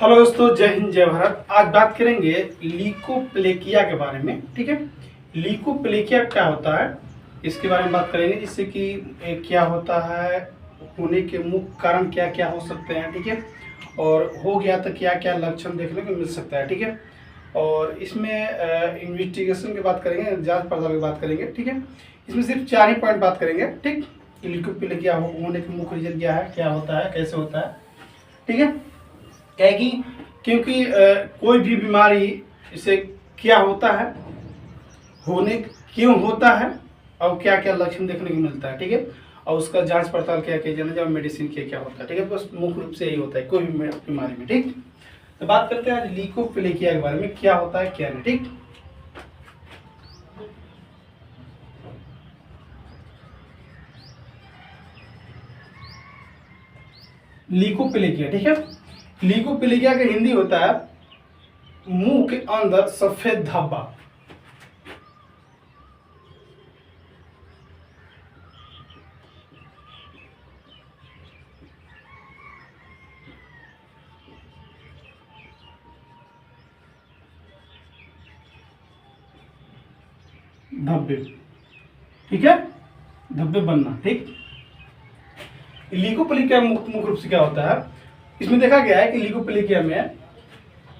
Hello दोस्तों, जय हिंद जय भारत। आज बात करेंगे लीकोप्लेकिया के बारे में। ठीक है, लीकोप्लेकिया क्या होता है इसके बारे में बात करेंगे, जिससे कि क्या होता है, होने के मुख्य कारण क्या क्या हो सकते हैं। ठीक है, और हो गया तो क्या क्या लक्षण देखने को मिल सकता है। ठीक है, और इसमें इन्वेस्टिगेशन की बात करेंगे, जांच पड़ताल की बात करेंगे। ठीक है, इसमें सिर्फ 4 ही पॉइंट बात करेंगे। ठीक, लीकोप्लेकिया होने के मुख्य रीजन क्या है, क्या होता है, कैसे होता है। ठीक है, क्या है कि क्योंकि कोई भी बीमारी इसे क्या होता है, होने क्यों होता है, और क्या क्या लक्षण देखने को मिलता है। ठीक है, और उसका जांच पड़ताल क्या किया जाना, जब मेडिसिन क्या होता है। ठीक है, बस मुख्य रूप से यही होता है कोई भी बीमारी में। ठीक, तो बात करते हैं आज लीकोप्लेकिया के बारे में, क्या होता है क्या नहीं। ठीक, लीकोप्लेकिया। ठीक है, लीकोप्लेकिया का हिंदी होता है मुंह के अंदर सफेद धब्बा। धब्बे, ठीक है, धब्बे बनना। ठीक, लीकोप्लेकिया मुख्य रूप से क्या होता है, इसमें देखा गया है कि लीकोप्लेकिया में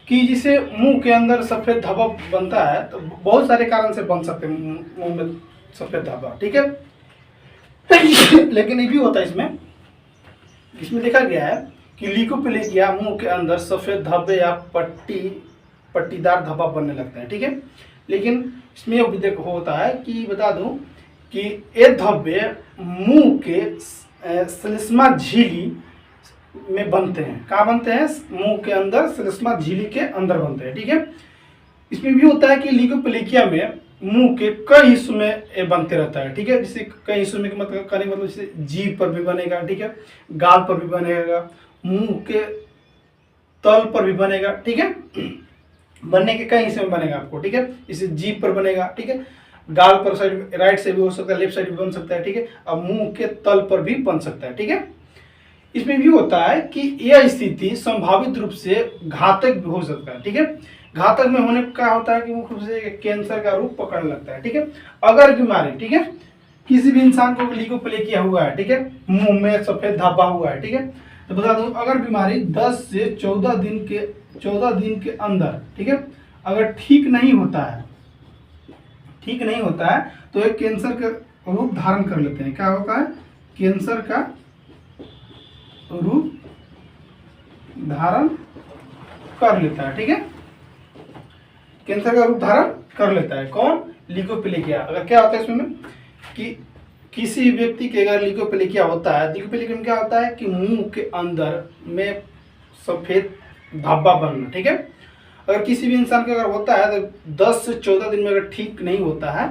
कि जिसे मुंह के अंदर सफेद धब्बा बनता है, तो बहुत सारे कारण से बन सकते हैं मुंह में सफेद धब्बा। ठीक है, लेकिन ये भी होता है इसमें इसमें देखा गया है कि लीकोप्लेकिया मुंह के अंदर सफेद धब्बे या पट्टीदार धब्बा बनने लगते हैं। ठीक है, लेकिन इसमें यह भी देखो होता है कि बता दूं कि ये धब्बे मुंह के श्लेष्मा झिल्ली में बनते हैं। कहाँ बनते हैं, मुंह के अंदर श्लेष्मा झिल्ली के अंदर बनते हैं। ठीक है, इसमें भी होता है कि लीकोप्लेकिया में मुंह के कई हिस्सों में ये बनते रहता है। ठीक है, जैसे कई हिस्सों में मतलब कहने का मतलब जैसे जीभ पर भी बनेगा। ठीक है, गाल पर भी बनेगा, मुंह के तल पर भी बनेगा। ठीक है, बनने के कई हिस्से में बनेगा आपको। ठीक है, जैसे जीभ पर बनेगा। ठीक है, गाल पर साइड राइट से भी हो सकता है, लेफ्ट साइड भी बन सकता है। ठीक है, और मुंह के तल पर भी बन सकता है। ठीक है, इसमें भी होता है कि यह स्थिति संभावित रूप से घातक भी हो सकता है। ठीक है, घातक में होने का होता है कि मुख्य रूप से कैंसर का रूप पकड़ने लगता है। ठीक है, अगर बीमारी, ठीक है, किसी भी इंसान को लीकोप्लेकिया हुआ है, ठीक है, मुंह में सफेद धब्बा हुआ है, ठीक है, तो बता दूं अगर बीमारी 10 से 14 दिन के अंदर, ठीक है, अगर ठीक नहीं होता है तो एक कैंसर का रूप धारण कर लेते हैं। क्या होता है, कैंसर का रूप धारण कर लेता है। ठीक है, कैंसर का रूप धारण कर लेता है कौन, लीकोप्लेकिया। अगर क्या होता है इसमें कि किसी व्यक्ति के अगर लीकोप्लेकिया होता है, लीकोप्लेकिया में क्या होता है कि मुंह के अंदर में सफेद धब्बा बनना। ठीक है, अगर किसी भी इंसान का अगर होता है तो 10 से 14 दिन में अगर ठीक नहीं होता है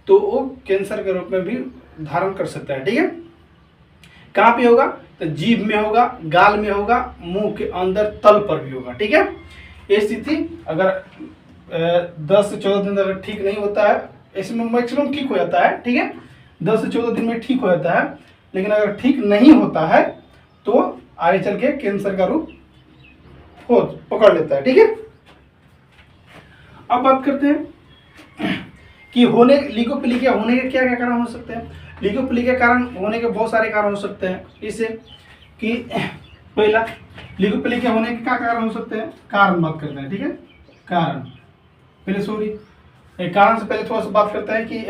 तो वो कैंसर के रूप में भी धारण कर सकता है। ठीक है, कहाँ पे होगा, तो जीभ में होगा, गाल में होगा, मुंह के अंदर तल पर भी होगा। ठीक है, ये स्थिति अगर 10 से 14 दिन अगर ठीक नहीं होता है, इसमें मैक्सिमम ठीक हो जाता है। ठीक है, 10 से 14 दिन में ठीक हो जाता है, लेकिन अगर ठीक नहीं होता है तो आगे चल के कैंसर का रूप पकड़ लेता है। ठीक है, अब बात करते हैं कि लीकोप्लेकिया होने के क्या क्या कारण हो सकते हैं। लीकोप्लेकिया कारण होने के बहुत सारे कारण हो सकते हैं, जैसे कि पहला, लीकोप्लेकिया होने के क्या कारण हो सकते हैं, कारण बात करते हैं। ठीक है, कारण कारण से पहले थोड़ा सा बात करते हैं कि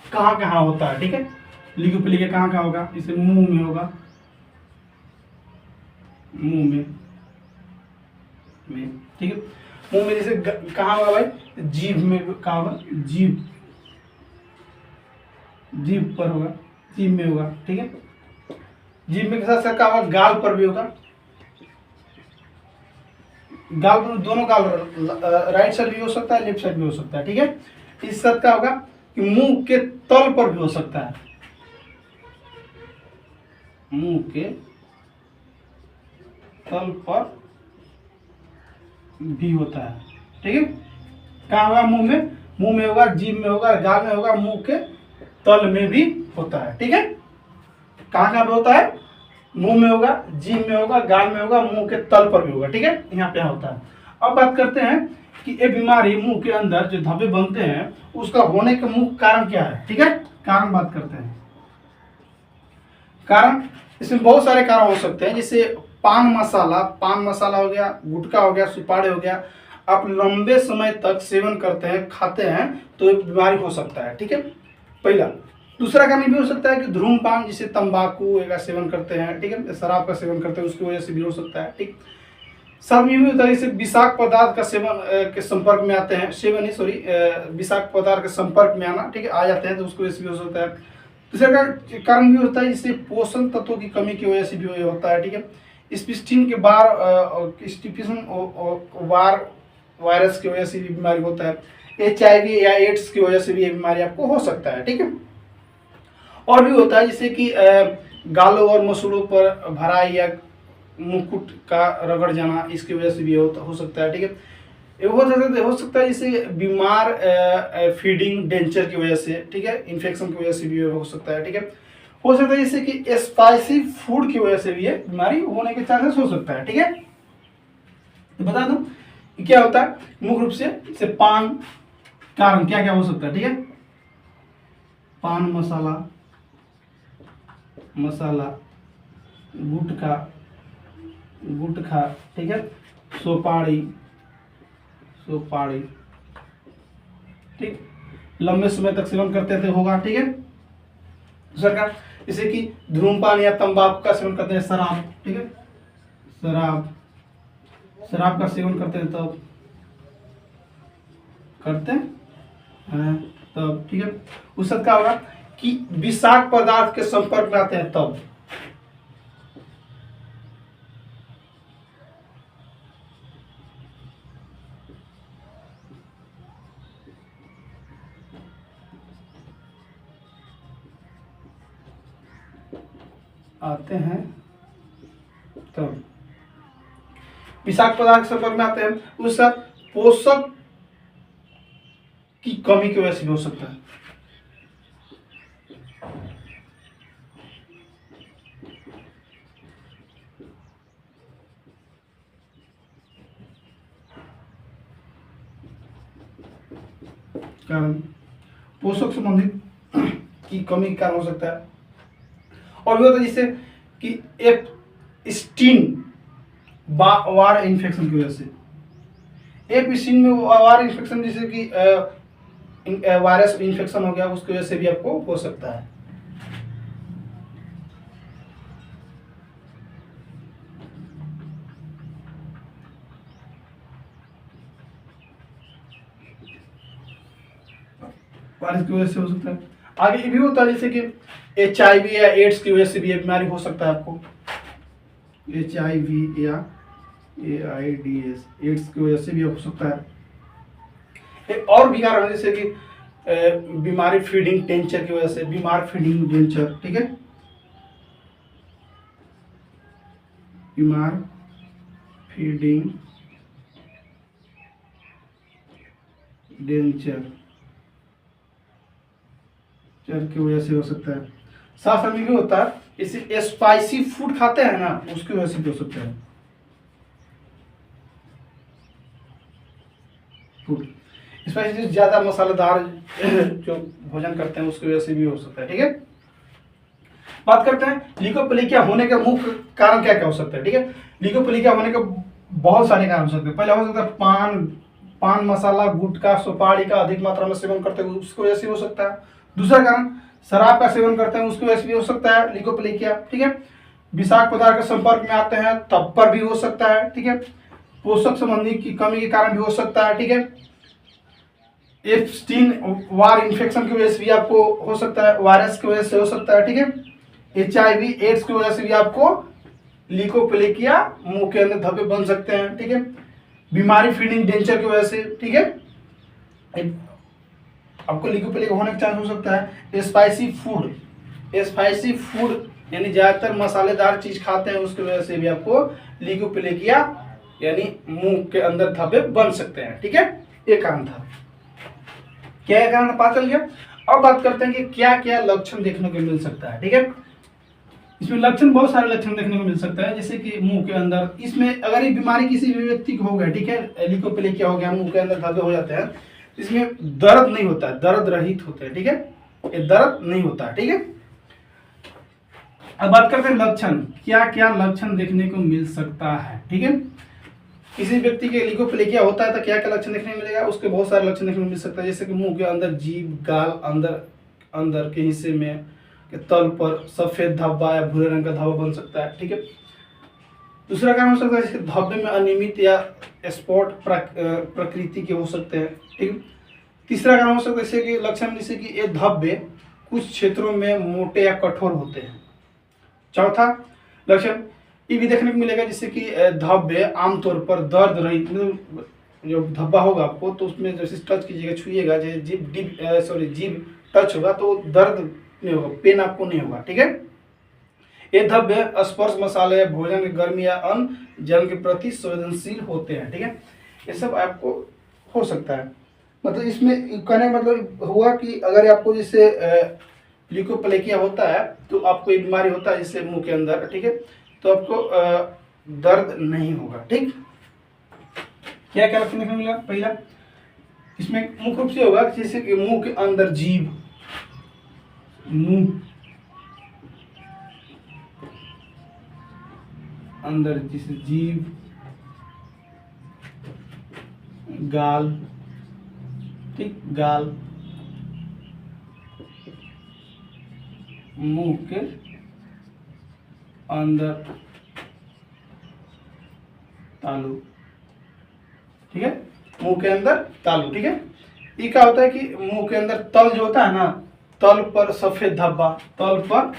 कहाँ कहाँ होता है। ठीक है, लीकोप्लेकिया कहाँ कहाँ होगा, जैसे मुंह में होगा, मुंह में। ठीक है, मुंह में जैसे कहाँ होगा भाई, जीभ में कहाँ होगा, जीभ पर होगा, जीभ में होगा। ठीक है, जीभ में के साथ साथ क्या होगा, गाल पर भी होगा, गाल पर, दोनों गाल, राइट साइड भी हो सकता है, लेफ्ट साइड भी हो सकता है। ठीक है, इस साथ क्या होगा कि मुंह के तल पर भी हो सकता है, मुंह के तल पर भी होता है। ठीक है, कहाँ होगा, मुंह में होगा, जीभ में होगा, गाल में होगा, मुंह के तल में भी होता है। ठीक है, कहाँ कहाँ पे होता है, मुंह में होगा, जीभ में होगा, गाल में होगा, मुंह के तल पर भी होगा, ठीक है, यहाँ पे होता है। अब बात करते हैं कि ये बीमारी मुंह के अंदर जो धब्बे बनते हैं उसका होने का मुख्य कारण क्या है, ठीक है, कारण बात करते हैं। कारण इसमें बहुत सारे कारण हो सकते हैं, जैसे पान मसाला हो गया, गुटखा हो गया, सुपारी हो गया, आप लंबे समय तक सेवन करते हैं, खाते हैं तो एक बीमारी हो सकता है, ठीक है, पहला। दूसरा कारण भी हो सकता है कि धूम्रपान, जिसे तंबाकू का सेवन करते हैं, ठीक है, शराब का सेवन करते हैं, उसकी वजह से भी हो सकता है, ठीक। साथ में भी होता है जैसे विषाक्त पदार्थ का सेवन के संपर्क में आते हैं, विषाक्त पदार्थ के संपर्क में आना, ठीक है, आ जाते हैं तो उसकी वजह से भी हो सकता है। दूसरा कारण भी होता है जिससे पोषण तत्वों की कमी की वजह से भी होता है, ठीक है। स्पिस्टीन के वार वायरस की वजह से भी बीमारी होता है। HIV या एड्स की वजह से भी ये बीमारी आपको हो सकता है, ठीक है। और भी होता है जैसे कि गालों और मसूड़ों पर भराई या मुकुट का रगड़ जाना, इसकी वजह से भी हो सकता है, ठीक है। ये हो सकता है जैसे बीमार फीडिंग डेंचर की वजह से, ठीक है, इन्फेक्शन की वजह से भी हो सकता है, ठीक है। हो सकता है जैसे कि स्पाइसी फूड की वजह से भी ये बीमारी होने के चांसेस हो सकता है, ठीक है। तो बता दूं क्या होता है मुख्य रूप से, जैसे पान कारण क्या क्या हो सकता है, ठीक है, पान मसाला, गुटखा, ठीक है, सुपारी, ठीक, लंबे समय तक सेवन करते थे होगा, ठीक है। दूसरा जैसे कि धूम्रपान या तंबाकू का सेवन करते हैं, शराब, ठीक है, शराब का सेवन करते हैं तब ठीक है। उससे क्या होगा कि विषाक्त पदार्थ के संपर्क में आते हैं तब, आते हैं तब विषाक्त पदार्थ के संपर्क में आते हैं, उस साथ पोषक की कमी की वजह से भी हो सकता है। कारण पोषक संबंधित की कमी के कारण हो सकता है। और भी होता है जैसे कि एप्स्टीन वार इन्फेक्शन की वजह से, एप्स्टीन में वार इन्फेक्शन जैसे कि वायरस इन्फेक्शन हो गया, उसकी वजह से भी आपको हो सकता है। वायरस की वजह से हो सकता है। आगे ये भी होता है जैसे कि HIV या एड्स की वजह से भी ये बीमारी हो सकता है आपको, HIV या AIDS एड्स की वजह से भी हो सकता है। एक और भी कारण जैसे कि बीमारी फीडिंग डेंचर की वजह से, बीमार फीडिंग डेंचर, ठीक है, बीमार फीडिंग डेंचर की वजह से हो सकता है। साथ में भी होता है इसे स्पाइसी फूड खाते हैं ना, उसकी वजह से भी हो सकता है। फूड स्पाइसी ज्यादा मसालेदार जो भोजन करते हैं उसकी वजह से भी हो सकता है, ठीक है। बात करते हैं ल्यूकोप्लेकिया होने का मुख्य कारण क्या क्या हो सकता है, ठीक है। ल्यूकोप्लेकिया होने के बहुत सारे कारण हो सकते हैं। पहला हो सकता है पान मसाला, गुटखा, सुपारी का अधिक मात्रा में सेवन करते हैं, उसकी वजह से हो सकता है। दूसरा कारण शराब का सेवन करते हैं, उसकी वजह से भी हो सकता है ल्यूकोप्लेकिया, ठीक है। विषाक्त पदार्थ के संपर्क में आते हैं तब पर भी हो सकता है, ठीक है। पोषक संबंधी की कमी के कारण भी हो सकता है, ठीक है। एप्स्टीन वार इन्फेक्शन की वजह से भी आपको हो सकता है, वायरस की वजह से हो सकता है, ठीक है। HIV एड्स की वजह से भी आपको ल्यूकोप्लेकिया मुंह के अंदर धब्बे बन सकते हैं, ठीक है। बीमारी फीडिंग डेंचर की वजह से, ठीक है, आपको ल्यूकोप्लेकिया होने का चांस हो सकता है। स्पाइसी फूड यानी ज्यादातर मसालेदार चीज खाते हैं, उसकी वजह से भी आपको ल्यूकोप्लेकिया यानी मुंह के अंदर धब्बे बन सकते हैं, ठीक है। ये कारण था, क्या कारण पता चल गया। अब बात करते हैं कि क्या क्या लक्षण देखने को मिल सकता है, ठीक है। इसमें लक्षण, बहुत सारे लक्षण देखने को मिल सकता है, जैसे कि मुंह के अंदर, इसमें अगर ये बीमारी किसी भी व्यक्ति को हो गया, ठीक है, लीकोप्लेकिया हो गया, मुंह के अंदर धब्बे हो जाते हैं, इसमें दर्द नहीं होता है, दर्द रहित होते हैं, ठीक है, ये दर्द नहीं होता है, ठीक है। अब बात करते हैं लक्षण, क्या क्या लक्षण देखने को मिल सकता है, ठीक है। किसी व्यक्ति के लीकोप्लेकिया होता है तो क्या क्या लक्षण देखने को मिलेगा, उसके बहुत सारे लक्षण देखने को मिल सकता है, जैसे कि मुंह के अंदर जीभ, गाल, अंदर अंदर के हिस्से में के तल पर सफेद धब्बा या भूरे रंग का धब्बा बन सकता है, ठीक है। दूसरा कारण हो सकता है जैसे धब्बे में अनियमित या स्पॉट प्रकृति के हो सकते हैं, ठीक है। तीसरा कारण हो सकता है जैसे कि लक्षण, जैसे कि ये धब्बे कुछ क्षेत्रों में मोटे या कठोर होते हैं। चौथा लक्षण ये भी देखने को मिलेगा, जैसे कि धब्बे आमतौर पर दर्द रहित, मतलब जो धब्बा होगा आपको तो उसमें जैसे टच कीजिएगा, छुइएगा, जैसे जीभ टच होगा तो दर्द नहीं होगा, पेन आपको नहीं होगा, ठीक है। ये धब्बे स्पर्श, मसाले, भोजन, गर्मी या अन्न जल के प्रति संवेदनशील होते हैं, ठीक है। ये सब आपको हो सकता है, मतलब इसमें कहने का मतलब हुआ कि अगर आपको जैसे लीकोप्लेकिया होता है तो आपको ये बीमारी होता है जैसे मुंह के अंदर, ठीक है, तो आपको दर्द नहीं होगा, ठीक। क्या क्या लक्षण देखने को मिलेगा, पहला इसमें मुख्य रूप से होगा जैसे कि मुंह के अंदर जीभ, मुंह अंदर जैसे जीभ, गाल, ठीक, गाल, मुंह के अंदर तालू, ठीक है, मुंह के अंदर तालू, ठीक है। ये क्या होता है कि मुंह के अंदर तल जो होता है ना, तल पर सफेद धब्बा, तल पर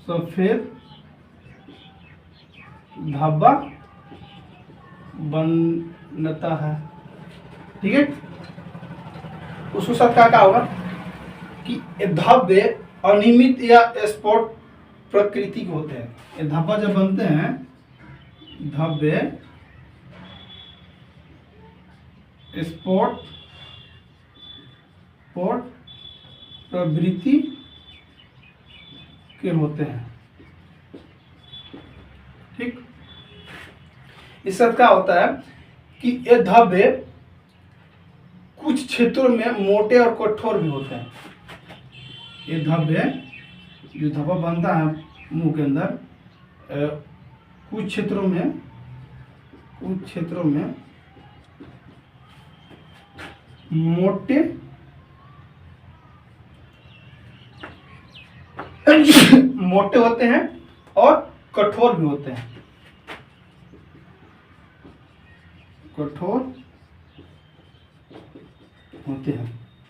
सफेद धब्बा बनता है, ठीक है। उसके साथ क्या होगा कि ये धब्बे अनियमित या स्पॉट प्रकृति के होते हैं। ये धब्बा जब बनते हैं, धब्बे स्पॉट प्रवृत्ति के होते हैं, ठीक। इस साथ क्या होता है कि ये धब्बे कुछ क्षेत्रों में मोटे और कठोर भी होते हैं। ये धब्बे, जो धब्बा बनता है मुंह के अंदर, कुछ क्षेत्रों में मोटे होते हैं और कठोर भी होते हैं,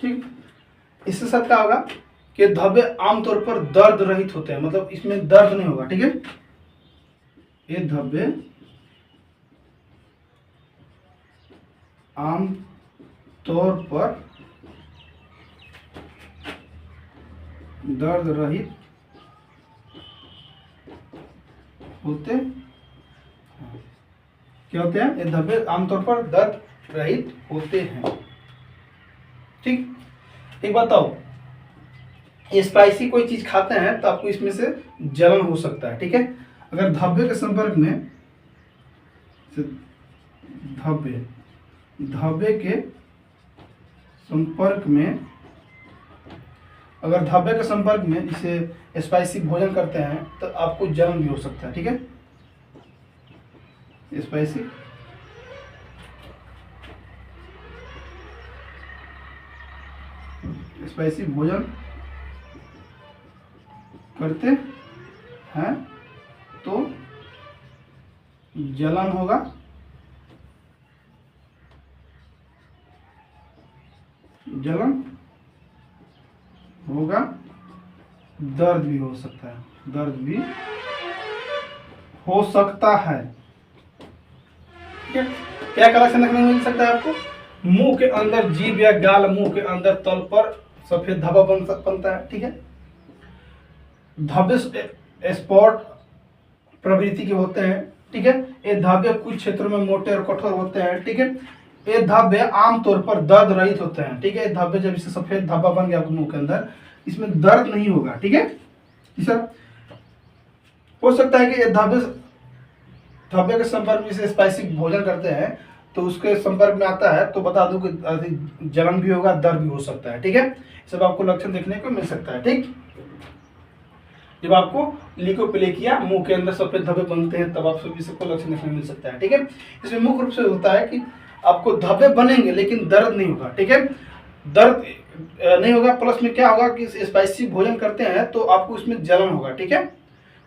ठीक। इसके साथ क्या होगा कि धब्बे आमतौर पर दर्द रहित होते हैं, मतलब इसमें दर्द नहीं होगा, ठीक है। ये धब्बे आम तौर पर दर्द रहित होते हैं, क्या होते हैं, ये धब्बे आमतौर पर दर्द रहित होते हैं, ठीक। एक बताओ, ये स्पाइसी कोई चीज खाते हैं तो आपको इसमें से जलन हो सकता है, ठीक है। अगर धब्बे के संपर्क में धब्बे के संपर्क में जैसे स्पाइसी भोजन करते हैं तो आपको जलन भी हो सकता है, ठीक है। स्पाइसी भोजन करते हैं तो जलन होगा, दर्द भी हो सकता है, ठीक है। क्या कलेक्शन देखने को मिल सकता है आपको, मुंह के अंदर जीभ या गाल, मुंह के अंदर तल पर सफेद धब्बा बनता है, ठीक है। धब्बे स्पॉट प्रवृत्ति के होते हैं, ठीक है। ये धब्बे कुछ क्षेत्रों में मोटे और कठोर होते हैं, ठीक है। ये धब्बे आमतौर पर दर्द रहित होते हैं, ठीक है। धब्बे जब इसे सफेद धब्बा बन गया मुंह के अंदर इसमें दर्द नहीं होगा। ठीक है जी सर। हो सकता है कि धब्बे धब्बे के संपर्क में से स्पाइसी भोजन करते हैं तो उसके संपर्क में आता है, तो बता दूं कि जलन भी होगा, दर्द भी हो सकता है। ठीक है, सब आपको लक्षण देखने को मिल सकता है। ठीक, जब आपको ल्यूकोप्लेकिया मुंह के अंदर सफेद धब्बे बनते हैं तब आप सभी सबको लक्षण देखने को मिल सकता है। ठीक है, इसमें मुख्य रूप से होता है कि आपको धब्बे बनेंगे लेकिन दर्द नहीं होगा। ठीक है, दर्द नहीं होगा, प्लस में क्या होगा कि स्पाइसी भोजन करते हैं तो आपको उसमें जलन होगा। ठीक है,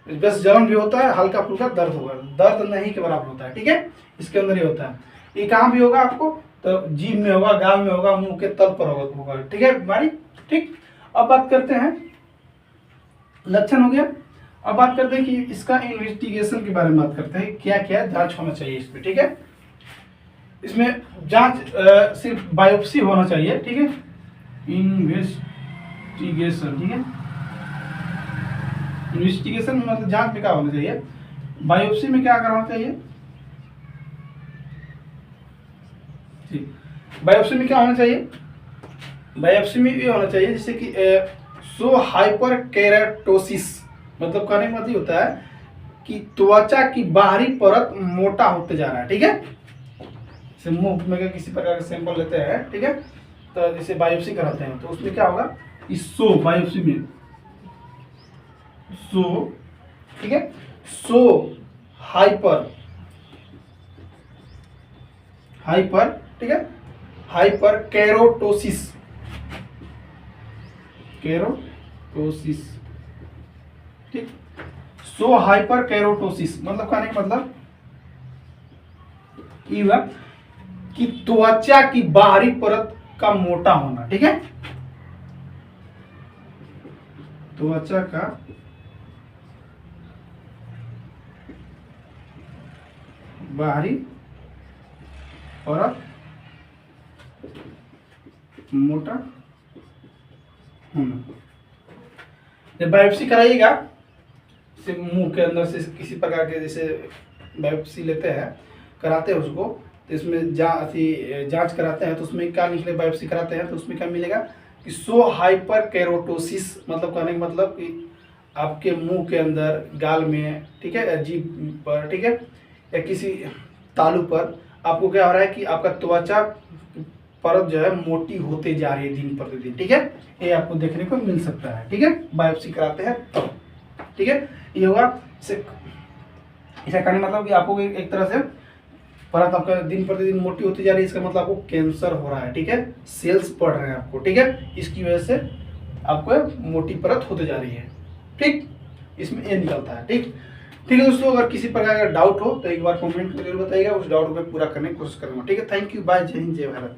बस जलन भी होता है, हल्का फुल्का दर्द होगा, दर्द नहीं के बराबर होता है। ठीक है, इसके अंदर ही होता है। ये कहाँ भी होगा आपको, तो जीभ में होगा, गाल में होगा, मुंह के तल पर होगा। ठीक है बीमारी। ठीक, अब बात करते हैं, लक्षण हो गया। अब बात करते हैं कि इसका इन्वेस्टिगेशन के बारे में बात करते हैं, क्या क्या जांच होना चाहिए इसमें। ठीक है, इसमें जांच सिर्फ बायोप्सी होना चाहिए। ठीक है, इन्वेस्टिगेशन। ठीक है, इन्वेस्टिगेशन मतलब जांच में क्या होना चाहिए, बायोप्सी में क्या करना चाहिए। ठीक, बायोप्सी में क्या होना चाहिए, बायोप्सी में ये होना चाहिए जैसे कि सो हाइपर केराटोसिस, मतलब कहने का मतलब होता है कि त्वचा की बाहरी परत मोटा होते जा रहा है। ठीक है, जैसे मुंह में किसी प्रकार का सैंपल लेते हैं, ठीक है, तो जैसे बायोप्सी कराते हैं तो उसमें क्या होगा, इस सो बायोप्सी में सो, ठीक है, सो हाइपर हाइपर, ठीक है, हाइपर केरोटोसिस, केरोटोसिस। ठीक, सो हाइपर केरोटोसिस मतलब कहने का मतलब ये हुआ कि त्वचा की बाहरी परत का मोटा होना। ठीक है, त्वचा का बाहरी परत मोटा होना। जब बायोप्सी कराइएगा, जैसे मुंह के अंदर से किसी प्रकार के जैसे बायोप्सी लेते हैं, कराते हैं उसको, तो इसमें जांच कराते हैं तो उसमें क्या निकले, बायोप्सी कराते हैं तो उसमें क्या मिलेगा कि सो हाइपर केरोटोसिस, मतलब कहने का मतलब कि आपके मुंह के अंदर, गाल में, ठीक है, जीभ पर, ठीक है, या किसी तालू पर आपको क्या हो रहा है कि आपका त्वचा परत जो है मोटी होते जा रही है दिन प्रतिदिन। ठीक है, ये आपको देखने को मिल सकता है। ठीक है, बायोप्सी कराते हैं तो ठीक है, ये होगा। ऐसा करने मतलब कि आपको एक तरह से परत आपका दिन प्रतिदिन मोटी होती जा रही है, इसका मतलब आपको कैंसर हो रहा है। ठीक है, सेल्स बढ़ रहे हैं आपको। ठीक है, इसकी वजह से आपको मोटी परत होते जा रही है। ठीक, इसमें ये निकलता है। ठीक, ठीक है दोस्तों, अगर किसी प्रकार का डाउट हो तो एक बार कमेंट में जरूर बताइएगा, उस डाउट को पूरा करने की कोशिश करूंगा। ठीक है, थैंक यू, बाय, जय हिंद, जय भारत।